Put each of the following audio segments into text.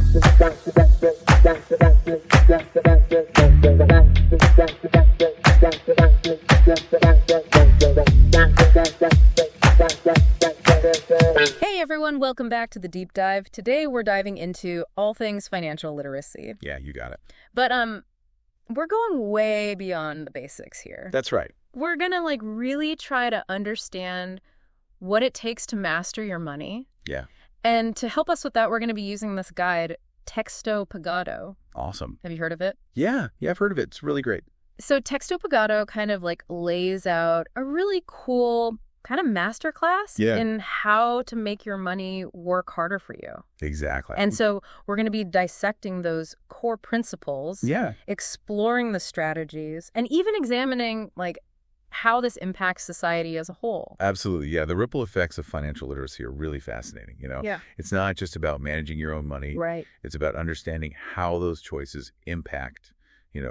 Hey everyone, welcome back to the Deep Dive. Today we're diving into all things financial literacy. Yeah, you got it. But we're going way beyond the basics here. That's right. We're gonna really try to understand what it takes to master your money. Yeah. And to help us with that, we're gonna be using this guide, Texto Pagado. Awesome. Have you heard of it? Yeah, I've heard of it. It's really great. So Texto Pagado kind of lays out a really cool kind of masterclass in how to make your money work harder for you. Exactly. And so we're going to be dissecting those core principles, exploring the strategies, and even examining how this impacts society as a whole. Absolutely. Yeah, the ripple effects of financial literacy are really fascinating. It's not just about managing your own money. Right. It's about understanding how those choices impact,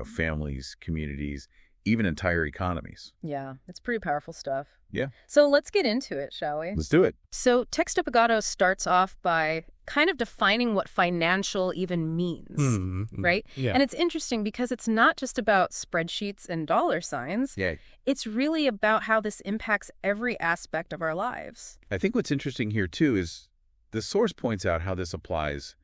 families, communities, even entire economies. Yeah, it's pretty powerful stuff. Yeah. So let's get into it, shall we? Let's do it. So Texto Pagado starts off by kind of defining what financial even means, right? Yeah. And it's interesting because it's not just about spreadsheets and dollar signs. Yeah. It's really about how this impacts every aspect of our lives. I think what's interesting here, too, is the source points out how this applies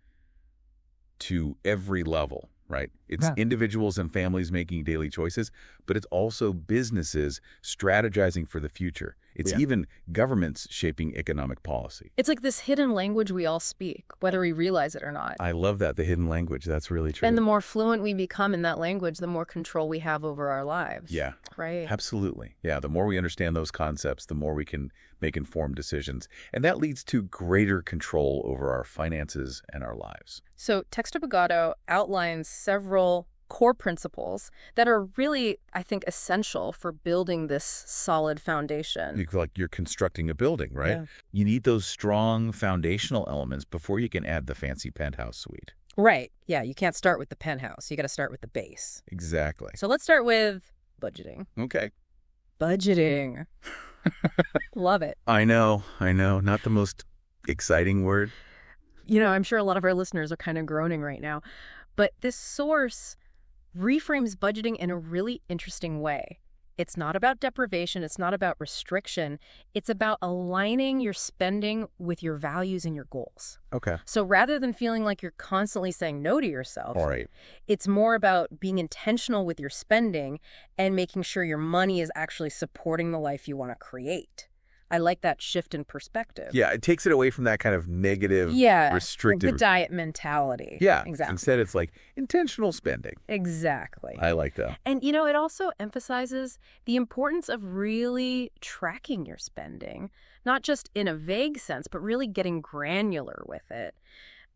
to every level. Right? It's individuals and families making daily choices, but it's also businesses strategizing for the future. It's even governments shaping economic policy. It's like this hidden language we all speak, whether we realize it or not. I love that, the hidden language. That's really true. And the more fluent we become in that language, the more control we have over our lives. Yeah. Right. Absolutely. Yeah. The more we understand those concepts, the more we can make informed decisions. And that leads to greater control over our finances and our lives. So Texto Pagado outlines several core principles that are really, I think, essential for building this solid foundation. Like you're constructing a building, right? Yeah. You need those strong foundational elements before you can add the fancy penthouse suite. Right. Yeah, you can't start with the penthouse. You got to start with the base. Exactly. So let's start with budgeting. Okay. Budgeting. Love it. I know. Not the most exciting word. I'm sure a lot of our listeners are kind of groaning right now. But this source reframes budgeting in a really interesting way. It's not about deprivation. It's not about restriction. It's about aligning your spending with your values and your goals. Okay. So rather than feeling like you're constantly saying no to yourself, all right, it's more about being intentional with your spending and making sure your money is actually supporting the life you want to create. I like that shift in perspective. Yeah, it takes it away from that kind of negative, restrictive... the diet mentality. Yeah, exactly. Instead, it's like intentional spending. Exactly. I like that. And, it also emphasizes the importance of really tracking your spending, not just in a vague sense, but really getting granular with it.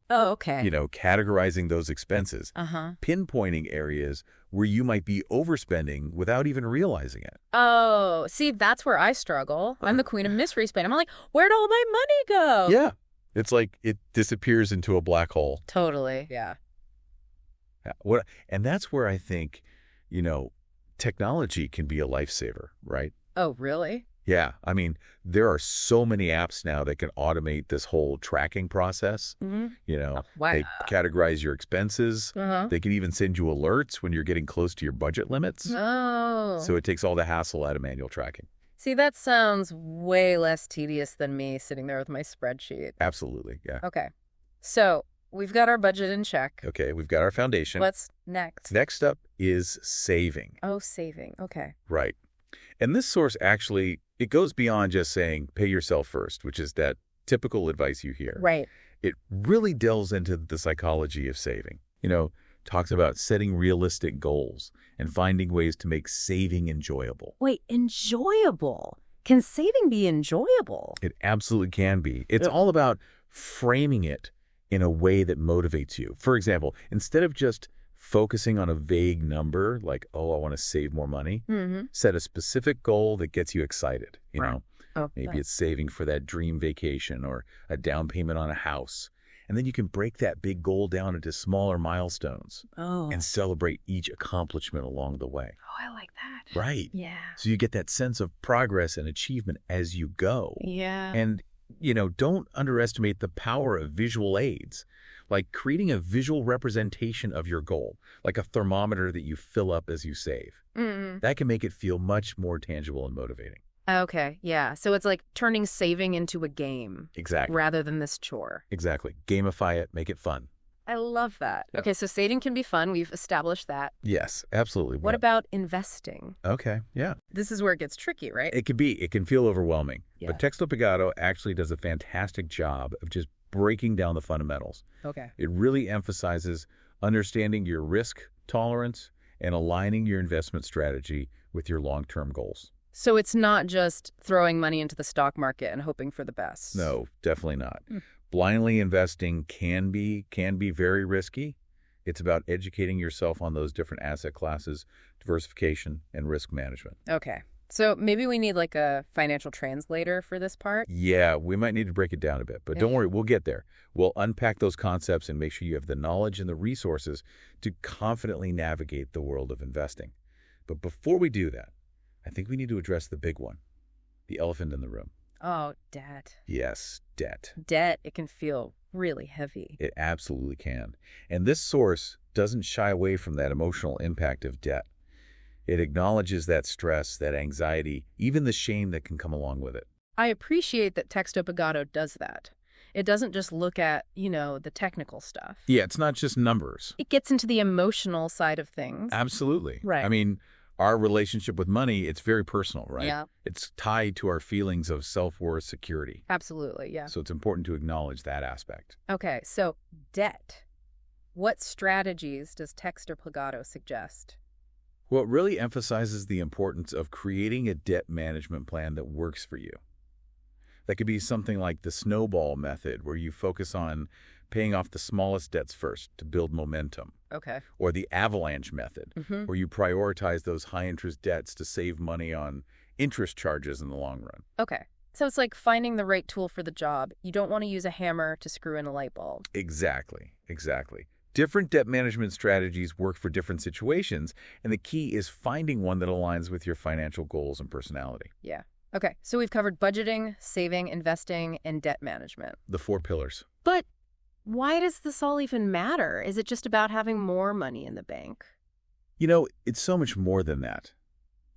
Oh, okay. Categorizing those expenses, pinpointing areas where you might be overspending without even realizing it. Oh, see, that's where I struggle. I'm the queen of mystery spending. I'm like, where'd all my money go? Yeah. It's like it disappears into a black hole. Totally. Yeah. And that's where I think, technology can be a lifesaver, right? Oh, really? Yeah. I mean, there are so many apps now that can automate this whole tracking process. Wow. They categorize your expenses. They can even send you alerts when you're getting close to your budget limits. Oh. So it takes all the hassle out of manual tracking. See, that sounds way less tedious than me sitting there with my spreadsheet. Absolutely. Yeah. Okay. So we've got our budget in check. Okay. We've got our foundation. What's next? Next up is saving. Oh, saving. Okay. Right. And this source actually, it goes beyond just saying pay yourself first, which is that typical advice you hear. Right. It really delves into the psychology of saving. Talks about setting realistic goals and finding ways to make saving enjoyable. Wait, enjoyable? Can saving be enjoyable? It absolutely can be. It's all about framing it in a way that motivates you. For example, instead of just focusing on a vague number like, oh, I want to save more money, set a specific goal that gets you excited. Maybe it's saving for that dream vacation or a down payment on a house. And then you can break that big goal down into smaller milestones and celebrate each accomplishment along the way. Oh, I like that. Right. Yeah. So you get that sense of progress and achievement as you go. Yeah. And, don't underestimate the power of visual aids like creating a visual representation of your goal, like a thermometer that you fill up as you save. Mm. That can make it feel much more tangible and motivating. Okay, yeah. So it's like turning saving into a game Exactly. rather than this chore. Exactly. Gamify it, make it fun. I love that. Yeah. Okay, so saving can be fun. We've established that. Yes, absolutely. What about investing? Okay, yeah. This is where it gets tricky, right? It can feel overwhelming. Yeah. But Texto Pagado actually does a fantastic job of just breaking down the fundamentals. Okay. It really emphasizes understanding your risk tolerance and aligning your investment strategy with your long-term goals. So it's not just throwing money into the stock market and hoping for the best. No, definitely not. Blindly investing can be very risky. It's about educating yourself on those different asset classes, diversification, and risk management. Okay. So maybe we need like a financial translator for this part? Yeah, we might need to break it down a bit, but don't worry, we'll get there. We'll unpack those concepts and make sure you have the knowledge and the resources to confidently navigate the world of investing. But before we do that, I think we need to address the big one, the elephant in the room. Oh, debt. Yes, debt. Debt, it can feel really heavy. It absolutely can. And this source doesn't shy away from that emotional impact of debt. It acknowledges that stress, that anxiety, even the shame that can come along with it. I appreciate that Texto Pagado does that. It doesn't just look at, the technical stuff. Yeah, it's not just numbers. It gets into the emotional side of things. Absolutely. Right. I mean, our relationship with money, it's very personal, right? Yeah. It's tied to our feelings of self-worth, security. Absolutely, yeah. So it's important to acknowledge that aspect. Okay, so debt. What strategies does Texto Pagado suggest? Well, it really emphasizes the importance of creating a debt management plan that works for you. That could be something like the snowball method, where you focus on paying off the smallest debts first to build momentum. Okay. Or the avalanche method, where you prioritize those high-interest debts to save money on interest charges in the long run. Okay. So it's like finding the right tool for the job. You don't want to use a hammer to screw in a light bulb. Exactly. Different debt management strategies work for different situations, and the key is finding one that aligns with your financial goals and personality. Yeah. Okay, so we've covered budgeting, saving, investing, and debt management. The 4 pillars. But why does this all even matter? Is it just about having more money in the bank? It's so much more than that.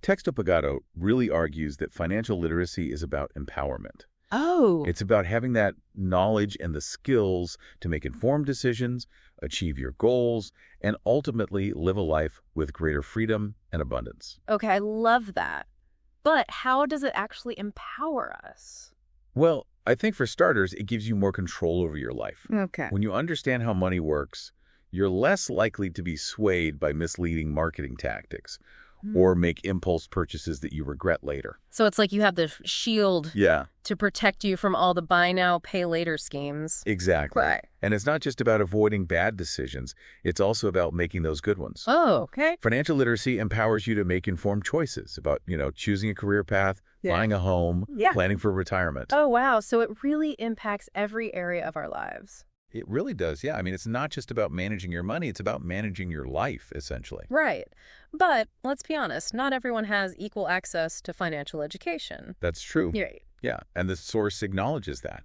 Texto Pagado really argues that financial literacy is about empowerment. Oh. It's about having that knowledge and the skills to make informed decisions, achieve your goals, and ultimately live a life with greater freedom and abundance. Okay, I love that. But how does it actually empower us? Well, I think for starters, it gives you more control over your life. Okay. When you understand how money works, you're less likely to be swayed by misleading marketing tactics or make impulse purchases that you regret later. So it's like you have the shield Yeah, to protect you from all the buy now, pay later schemes. exactly. Right. And it's not just about avoiding bad decisions. It's also about making those good ones. Oh, okay. Financial literacy empowers you to make informed choices about, choosing a career path, Yeah. buying a home, Yeah. planning for retirement. Oh, wow. So it really impacts every area of our lives. It really does, yeah. I mean, it's not just about managing your money. It's about managing your life, essentially. Right. But let's be honest, not everyone has equal access to financial education. That's true. Right. Yeah, and the source acknowledges that.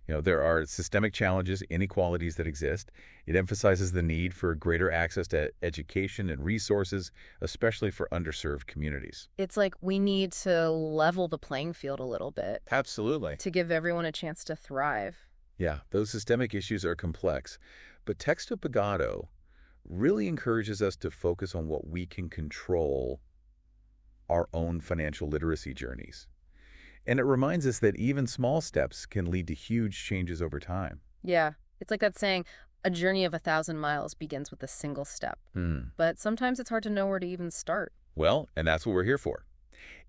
There are systemic challenges, inequalities that exist. It emphasizes the need for greater access to education and resources, especially for underserved communities. It's like we need to level the playing field a little bit Absolutely. to give everyone a chance to thrive. Yeah, those systemic issues are complex, but Texto Pagado really encourages us to focus on what we can control, our own financial literacy journeys. And it reminds us that even small steps can lead to huge changes over time. Yeah. It's like that saying, a journey of 1,000 miles begins with a single step. But sometimes it's hard to know where to even start. Well, and that's what we're here for.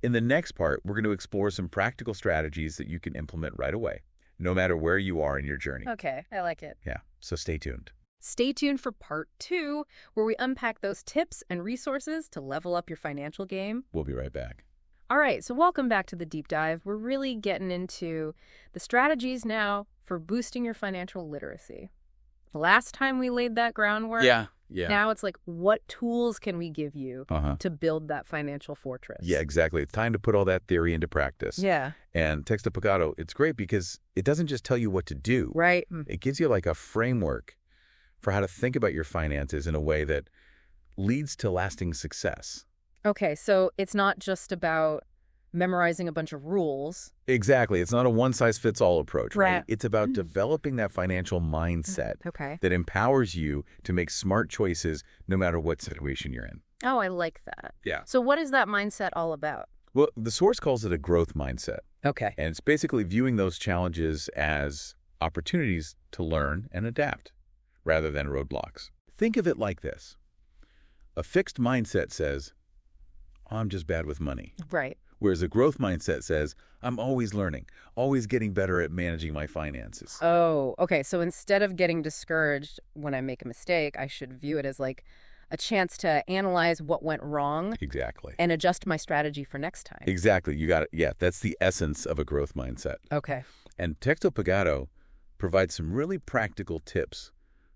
In the next part, we're going to explore some practical strategies that you can implement right away, no matter where you are in your journey. Okay, I like it. Yeah, so stay tuned. Stay tuned for part 2, where we unpack those tips and resources to level up your financial game. We'll be right back. All right, so welcome back to the deep dive. We're really getting into the strategies now for boosting your financial literacy. Last time we laid that groundwork. Yeah. Now it's like, what tools can we give you to build that financial fortress? Yeah, exactly. It's time to put all that theory into practice. Yeah. And Texto Pagado, it's great because it doesn't just tell you what to do. Right. It gives you like a framework for how to think about your finances in a way that leads to lasting success. Okay, so it's not just about memorizing a bunch of rules. Exactly. It's not a one-size-fits-all approach, right? Right. It's about developing that financial mindset Okay. that empowers you to make smart choices no matter what situation you're in. Oh, I like that. Yeah. So what is that mindset all about? Well, the source calls it a growth mindset. Okay. And it's basically viewing those challenges as opportunities to learn and adapt rather than roadblocks. Think of it like this. A fixed mindset says, I'm just bad with money. Right. Whereas a growth mindset says, I'm always learning, always getting better at managing my finances. Oh, okay. So instead of getting discouraged when I make a mistake, I should view it as like a chance to analyze what went wrong Exactly. and adjust my strategy for next time. Exactly. You got it. Yeah, that's the essence of a growth mindset. Okay. And Texto Pagado provides some really practical tips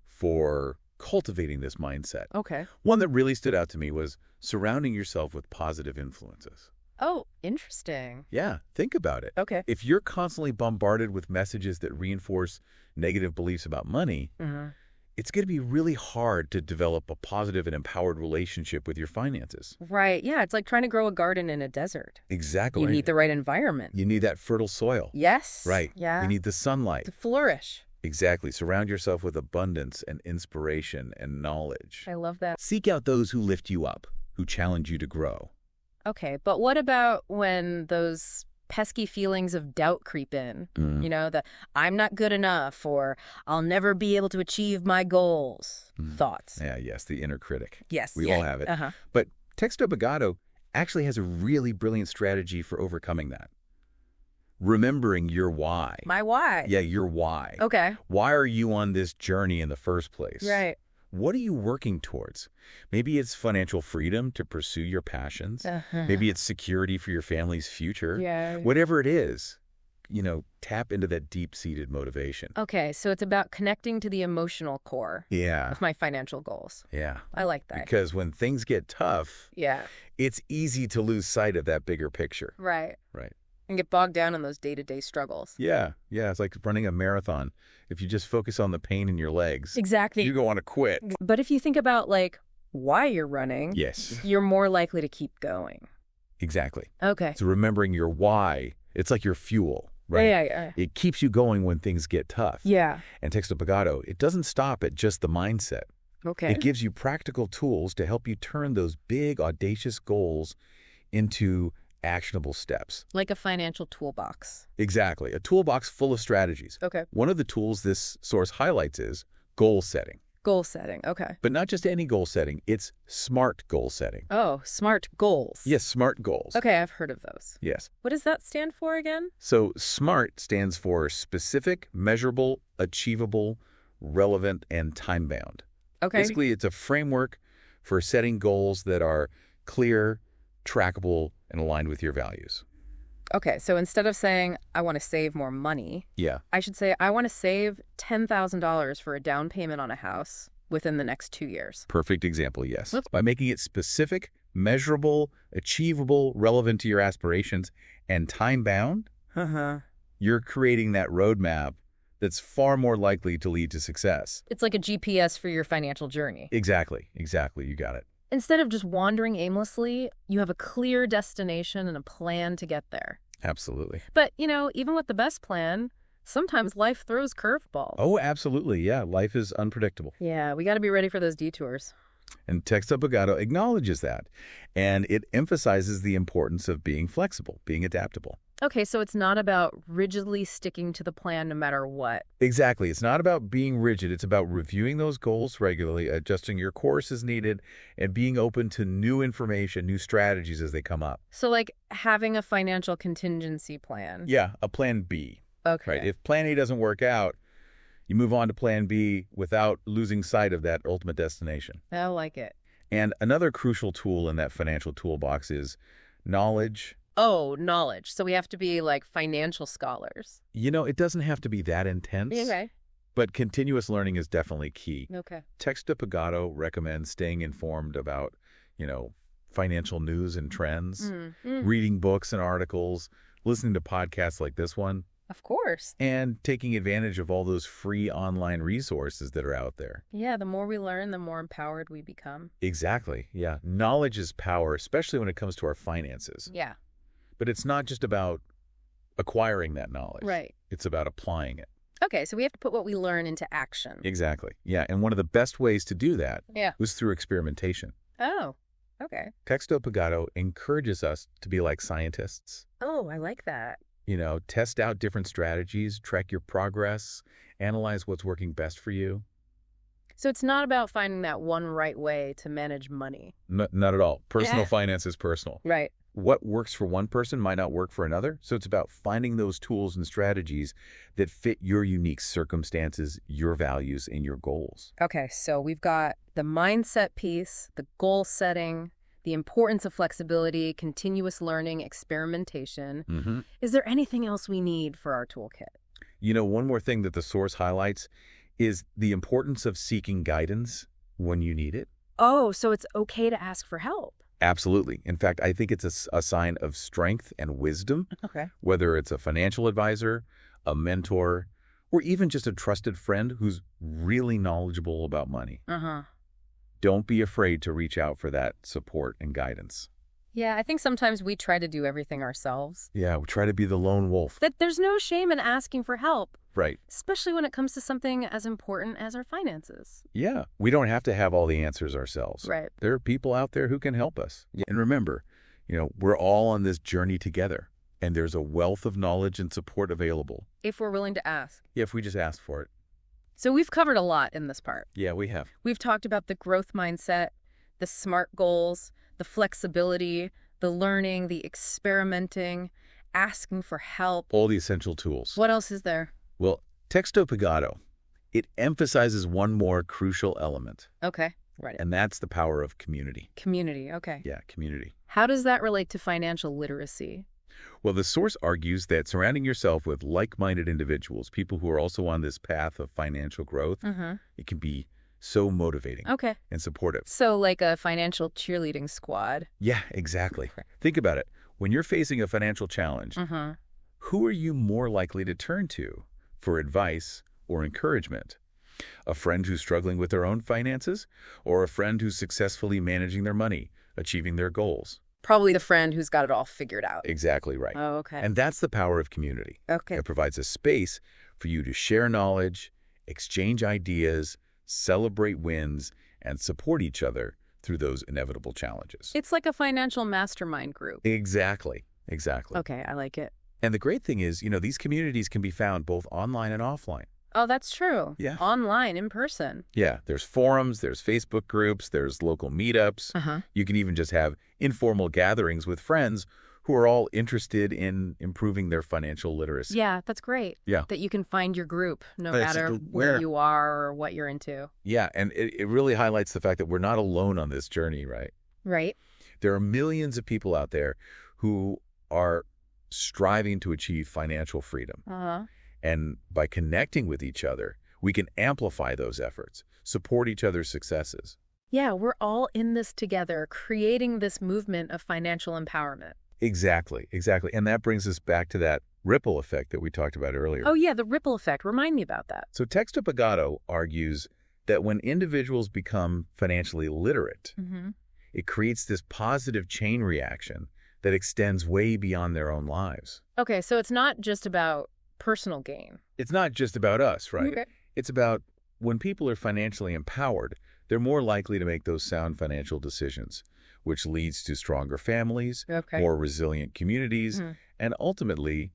for cultivating this mindset. Okay. One that really stood out to me was surrounding yourself with positive influences. Oh, interesting. Yeah, think about it. Okay. If you're constantly bombarded with messages that reinforce negative beliefs about money, it's going to be really hard to develop a positive and empowered relationship with your finances. Right. Yeah. It's like trying to grow a garden in a desert. Exactly. You need the right environment. You need that fertile soil. Yes. Right. Yeah. You need the sunlight. To flourish. Exactly. Surround yourself with abundance and inspiration and knowledge. I love that. Seek out those who lift you up, who challenge you to grow. Okay. But what about when those pesky feelings of doubt creep in? You know, the I'm not good enough or I'll never be able to achieve my goals thoughts. Yeah, yes, the inner critic. Yes. We all have it. But Texto Pagado actually has a really brilliant strategy for overcoming that. Remembering your why. My why. Yeah, your why. Okay. Why are you on this journey in the first place? Right. What are you working towards? Maybe it's financial freedom to pursue your passions. Maybe it's security for your family's future. Yeah. Whatever it is, tap into that deep-seated motivation. Okay, so it's about connecting to the emotional core Yeah. of my financial goals. Yeah. I like that. Because when things get tough, Yeah. it's easy to lose sight of that bigger picture. Right. Right. And get bogged down in those day-to-day struggles. Yeah. Yeah. It's like running a marathon. If you just focus on the pain in your legs, Exactly. you go want to quit. But if you think about, like, why you're running, Yes. you're more likely to keep going. Exactly. Okay. So remembering your why, it's like your fuel, right? Yeah. It keeps you going when things get tough. Yeah. And Texto Pagado, it doesn't stop at just the mindset. Okay. It gives you practical tools to help you turn those big, audacious goals into actionable steps. Like a financial toolbox. Exactly. A toolbox full of strategies. Okay. One of the tools this source highlights is goal setting. Goal setting. Okay. But not just any goal setting, it's SMART goal setting. Oh, SMART goals. Yes, SMART goals. Okay, I've heard of those. Yes. What does that stand for again? So SMART stands for specific, measurable, achievable, relevant, and time-bound. Okay. Basically, it's a framework for setting goals that are clear, trackable, and aligned with your values. Okay, so instead of saying, I want to save more money, Yeah. I should say, I want to save $10,000 for a down payment on a house within the next 2 years. Perfect example, yes. Whoops. By making it specific, measurable, achievable, relevant to your aspirations, and time-bound, you're creating that roadmap that's far more likely to lead to success. It's like a GPS for your financial journey. Exactly. You got it. Instead of just wandering aimlessly, you have a clear destination and a plan to get there. Absolutely. But, even with the best plan, sometimes life throws curveballs. Oh, absolutely. Yeah, life is unpredictable. Yeah, we got to be ready for those detours. And Texto Pagado acknowledges that, and it emphasizes the importance of being flexible, being adaptable. Okay, so it's not about rigidly sticking to the plan no matter what. Exactly. It's not about being rigid. It's about reviewing those goals regularly, adjusting your course as needed, and being open to new information, new strategies as they come up. So like having a financial contingency plan. Yeah, a plan B. Okay. Right. If plan A doesn't work out, you move on to plan B without losing sight of that ultimate destination. I like it. And another crucial tool in that financial toolbox is knowledge. Oh, knowledge. So we have to be like financial scholars. It doesn't have to be that intense. Okay. But continuous learning is definitely key. Okay. Texto Pagado recommends staying informed about, financial news and trends, reading books and articles, listening to podcasts like this one. Of course. and taking advantage of all those free online resources that are out there. Yeah, the more we learn, the more empowered we become. Exactly. Yeah. Knowledge is power, especially when it comes to our finances. Yeah. But it's not just about acquiring that knowledge. Right. It's about applying it. Okay, so we have to put what we learn into action. Exactly. Yeah. And one of the best ways to do that Yeah. was through experimentation. Oh, okay. Texto Pagado encourages us to be like scientists. Oh, I like that. Test out different strategies, track your progress, analyze what's working best for you. So it's not about finding that one right way to manage money. Not at all. Personal finance is personal. Right. What works for one person might not work for another. So it's about finding those tools and strategies that fit your unique circumstances, your values, and your goals. Okay, so we've got the mindset piece, the goal setting, the importance of flexibility, continuous learning, experimentation. Mm-hmm. Is there anything else we need for our toolkit? One more thing that the source highlights is the importance of seeking guidance when you need it. Oh, so it's okay to ask for help. Absolutely. In fact, I think it's a sign of strength and wisdom, Okay. whether it's a financial advisor, a mentor, or even just a trusted friend who's really knowledgeable about money. Uh-huh. Don't be afraid to reach out for that support and guidance. Yeah, I think sometimes we try to do everything ourselves. Yeah, we try to be the lone wolf. That there's no shame in asking for help, Right. especially when it comes to something as important as our finances. Yeah, we don't have to have all the answers ourselves. Right. There are people out there who can help us. And remember, we're all on this journey together, and there's a wealth of knowledge and support available. If we're willing to ask. Yeah, if we just ask for it. So we've covered a lot in this part. Yeah, we have. We've talked about the growth mindset, the SMART goals, the flexibility, the learning, the experimenting, asking for help. All the essential tools. What else is there? Well, Texto Pagado, it emphasizes one more crucial element, Okay, write it. and that's the power of community. Community, okay. Yeah, community. How does that relate to financial literacy? Well, the source argues that surrounding yourself with like-minded individuals, people who are also on this path of financial growth, it can be so motivating Okay. and supportive. So like a financial cheerleading squad. Yeah, exactly. Think about it. When you're facing a financial challenge, who are you more likely to turn to for advice or encouragement? A friend who's struggling with their own finances, or a friend who's successfully managing their money, achieving their goals? Probably the friend who's got it all figured out. Exactly right. Oh, okay. And that's the power of community. Okay. It provides a space for you to share knowledge, exchange ideas, celebrate wins, and support each other through those inevitable challenges. It's like a financial mastermind group. Exactly. Okay, I like it. And the great thing is, these communities can be found both online and offline. Oh, that's true. Yeah. Online, in person. Yeah, there's forums, there's Facebook groups, there's local meetups. You can even just have informal gatherings with friends who are all interested in improving their financial literacy. Yeah, that's great. Yeah. That you can find your group no That's matter where you are or what you're into. Yeah, and it really highlights the fact that we're not alone on this journey, right? Right. There are millions of people out there who are striving to achieve financial freedom. And by connecting with each other, we can amplify those efforts, support each other's successes. Yeah, we're all in this together, creating this movement of financial empowerment. Exactly. And that brings us back to that ripple effect that we talked about earlier. Oh, yeah, the ripple effect. Remind me about that. So Texto Pagado argues that when individuals become financially literate, it creates this positive chain reaction that extends way beyond their own lives. Okay, so it's not just about personal gain. It's not just about us, right? Okay. It's about when people are financially empowered, they're more likely to make those sound financial decisions, which leads to stronger families, more resilient communities, and ultimately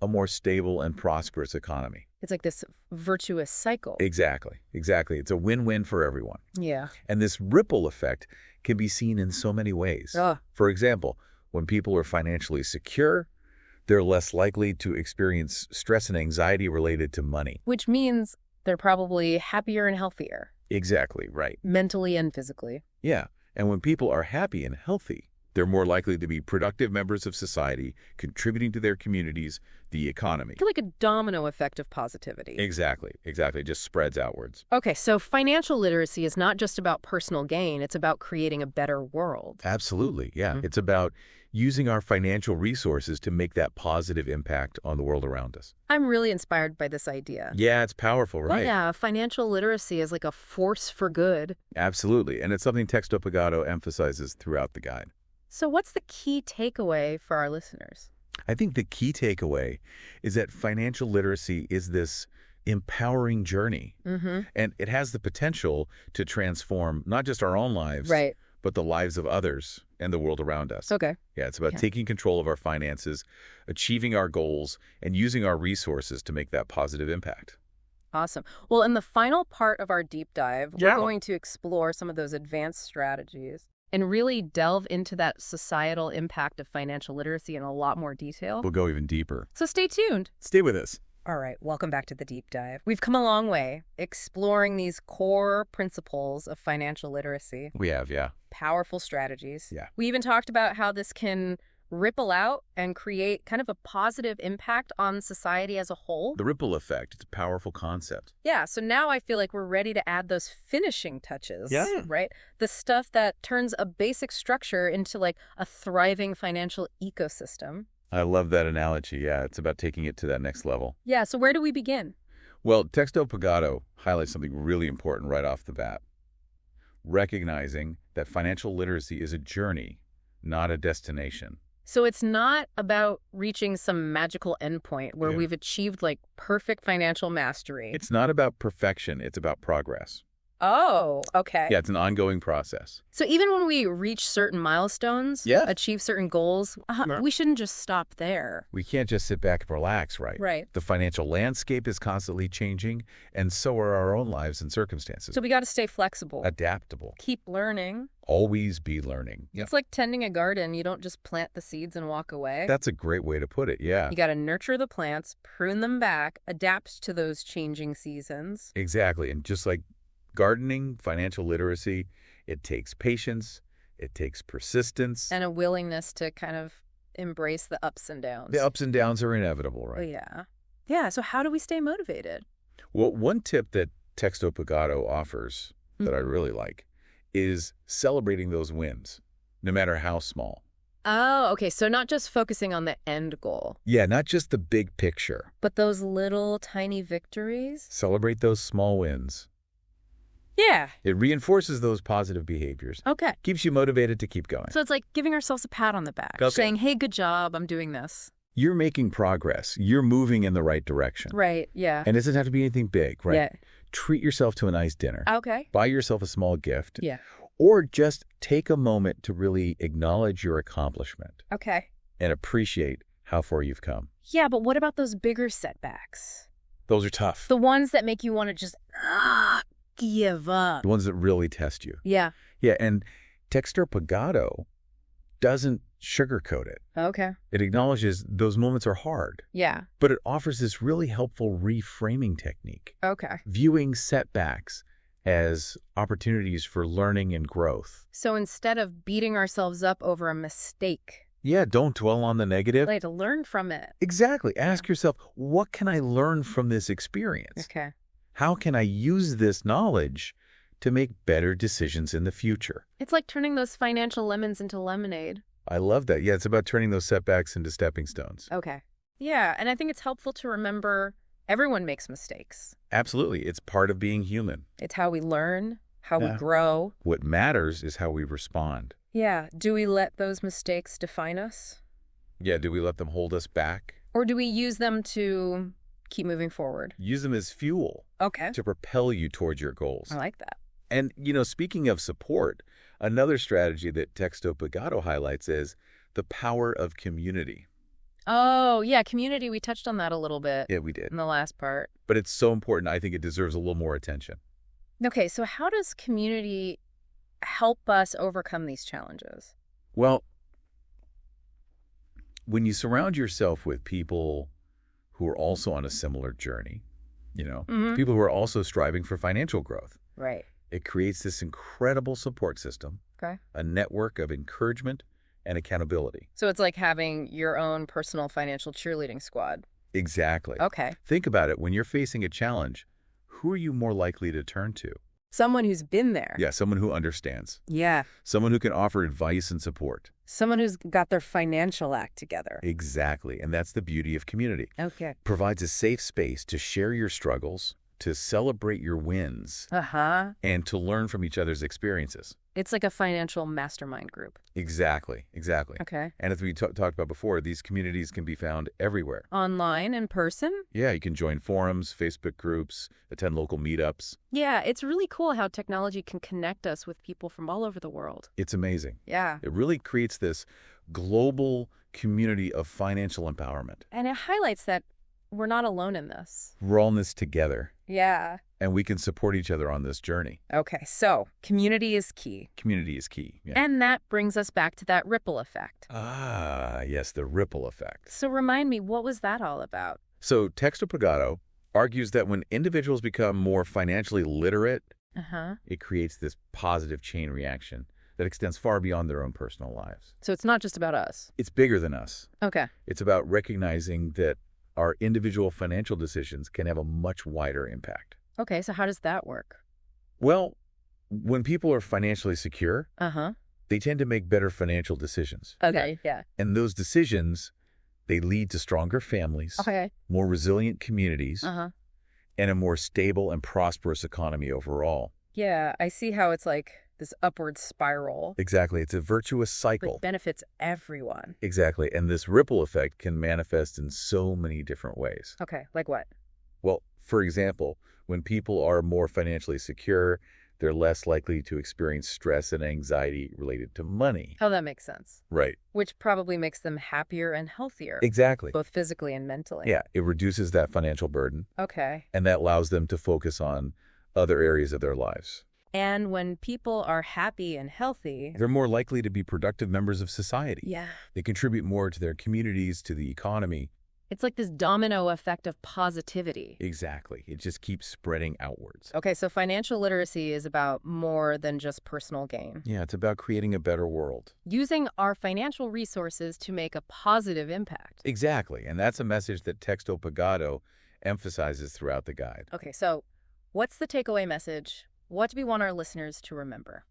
a more stable and prosperous economy. It's like this virtuous cycle. Exactly. It's a win-win for everyone. Yeah. And this ripple effect can be seen in so many ways. For example, when people are financially secure, they're less likely to experience stress and anxiety related to money. Which means they're probably happier and healthier. Exactly, right. Mentally and physically. Yeah. And when people are happy and healthy, They're more likely to be productive members of society, contributing to their communities, the economy. I feel like a domino effect of positivity. Exactly. It just spreads outwards. Okay, so financial literacy is not just about personal gain, it's about creating a better world. Absolutely, yeah. It's about using our financial resources to make that positive impact on the world around us. I'm really inspired by this idea. Yeah, it's powerful, right? Yeah, financial literacy is like a force for good. Absolutely, and it's something Texto Pagado emphasizes throughout the guide. So what's the key takeaway for our listeners? I think the key takeaway is that financial literacy is this empowering journey, and it has the potential to transform not just our own lives, Right. but the lives of others and the world around us. Okay. Yeah, it's about taking control of our finances, achieving our goals, and using our resources to make that positive impact. Awesome. Well, in the final part of our deep dive, we're going to explore some of those advanced strategies and really delve into that societal impact of financial literacy in a lot more detail. We'll go even deeper. So stay tuned. Stay with us. All right, welcome back to the deep dive. We've come a long way exploring these core principles of financial literacy. We have, yeah. Powerful strategies. Yeah. We even talked about how this can ripple out and create kind of a positive impact on society as a whole. The ripple effect, it's a powerful concept. Yeah, so now I feel like we're ready to add those finishing touches, Yeah. right? The stuff that turns a basic structure into like a thriving financial ecosystem. I love that analogy, yeah. It's about taking it to that next level. Yeah, so where do we begin? Well, Texto Pagado highlights something really important right off the bat. Recognizing that financial literacy is a journey, not a destination. So it's not about reaching some magical endpoint where we've achieved like perfect financial mastery. It's not about perfection, it's about progress. Oh, okay. Yeah, it's an ongoing process. So even when we reach certain milestones, achieve certain goals, we shouldn't just stop there. We can't just sit back and relax, right? Right. The financial landscape is constantly changing, and so are our own lives and circumstances. So we got to stay flexible. Adaptable. Keep learning. Always be learning. It's like tending a garden. You don't just plant the seeds and walk away. That's a great way to put it, yeah. You got to nurture the plants, prune them back, adapt to those changing seasons. Exactly. And just like gardening, financial literacy, it takes patience, it takes persistence. And a willingness to kind of embrace the ups and downs. The ups and downs are inevitable, right? Oh, yeah. Yeah, so how do we stay motivated? Well, one tip that Texto Pagado offers that I really like is celebrating those wins, no matter how small. Oh, okay. So not just focusing on the end goal. Yeah, not just the big picture. But those little tiny victories? Celebrate those small wins. Yeah. It reinforces those positive behaviors. Okay. Keeps you motivated to keep going. So it's like giving ourselves a pat on the back, Okay. saying, hey, good job, I'm doing this. You're making progress. You're moving in the right direction. Right, yeah. And it doesn't have to be anything big, right? Yeah. Treat yourself to a nice dinner. Okay. Buy yourself a small gift. Yeah. Or just take a moment to really acknowledge your accomplishment Okay. and appreciate how far you've come. Yeah, but what about those bigger setbacks? Those are tough. The ones that make you want to just give up. The ones that really test you. Yeah. Yeah, and Texto Pagado doesn't sugarcoat it. Okay. It acknowledges those moments are hard, Yeah. but it offers this really helpful reframing technique, Okay. viewing setbacks as opportunities for learning and growth. So instead of beating ourselves up over a mistake, Yeah, don't dwell on the negative. like to learn from it. Exactly. Ask yourself, what can I learn from this experience? Okay. How can I use this knowledge to make better decisions in the future? It's like turning those financial lemons into lemonade. I love that. Yeah, it's about turning those setbacks into stepping stones. Okay. Yeah, and I think it's helpful to remember everyone makes mistakes. Absolutely. It's part of being human. It's how we learn, how we grow. What matters is how we respond. Yeah. Do we let those mistakes define us? Yeah, do we let them hold us back? Or do we use them to keep moving forward? Use them as fuel Okay. to propel you towards your goals. I like that. And, speaking of support, another strategy that Texto Pagado highlights is the power of community. Oh, yeah, community. We touched on that a little bit Yeah, we did. in the last part. But it's so important. I think it deserves a little more attention. Okay, so how does community help us overcome these challenges? Well, when you surround yourself with people who are also on a similar journey, people who are also striving for financial growth, Right. it creates this incredible support system, Okay. a network of encouragement and accountability. So it's like having your own personal financial cheerleading squad. Exactly. Okay. Think about it. When you're facing a challenge, who are you more likely to turn to? Someone who's been there. Yeah, someone who understands. Yeah. Someone who can offer advice and support. Someone who's got their financial act together. Exactly. And that's the beauty of community. Okay. Provides a safe space to share your struggles, to celebrate your wins, Uh-huh. and to learn from each other's experiences. It's like a financial mastermind group. Exactly. Okay. And as we talked about before, these communities can be found everywhere. Online, in person? Yeah, you can join forums, Facebook groups, attend local meetups. Yeah, it's really cool how technology can connect us with people from all over the world. It's amazing. Yeah. It really creates this global community of financial empowerment. And it highlights that we're not alone in this. We're all in this together, Yeah. and we can support each other on this journey. Okay, so community is key. Community is key. Yeah. And that brings us back to that ripple effect. Ah, yes, the ripple effect. So remind me, what was that all about? So Texto Pagado argues that when individuals become more financially literate, Uh-huh. it creates this positive chain reaction that extends far beyond their own personal lives. So it's not just about us. It's bigger than us. Okay. It's about recognizing that our individual financial decisions can have a much wider impact. Okay, so how does that work? Well, when people are financially secure, Uh-huh. they tend to make better financial decisions. Okay, yeah. And those decisions, they lead to stronger families, Okay. more resilient communities, Uh-huh. and a more stable and prosperous economy overall. Yeah, I see how it's like this upward spiral. Exactly. It's a virtuous cycle. But benefits everyone. Exactly. And this ripple effect can manifest in so many different ways. Okay, like what? Well, for example, when people are more financially secure, they're less likely to experience stress and anxiety related to money. Oh, that makes sense. Right. Which probably makes them happier and healthier, Exactly. both physically and mentally. Yeah, it reduces that financial burden, Okay. and that allows them to focus on other areas of their lives. And when people are happy and healthy... They're more likely to be productive members of society. Yeah. They contribute more to their communities, to the economy. It's like this domino effect of positivity. Exactly. It just keeps spreading outwards. Okay, so financial literacy is about more than just personal gain. Yeah, it's about creating a better world. Using our financial resources to make a positive impact. Exactly. And that's a message that Texto Pagado emphasizes throughout the guide. Okay, so what's the takeaway message? What do we want our listeners to remember?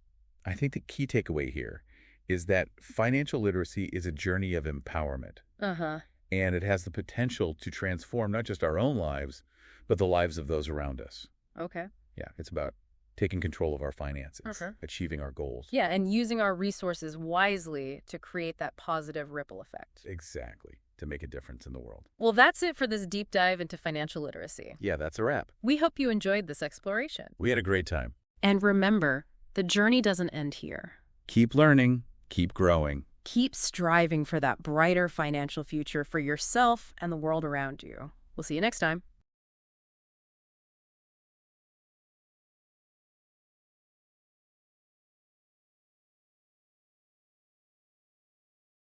I think the key takeaway here is that financial literacy is a journey of empowerment. Uh-huh. And it has the potential to transform not just our own lives, but the lives of those around us. Okay. Yeah, it's about taking control of our finances, Okay. achieving our goals. Yeah, and using our resources wisely to create that positive ripple effect. Exactly, to make a difference in the world. Well, that's it for this deep dive into financial literacy. Yeah, that's a wrap. We hope you enjoyed this exploration. We had a great time. And remember, the journey doesn't end here. Keep learning, keep growing. Keep striving for that brighter financial future for yourself and the world around you. We'll see you next time.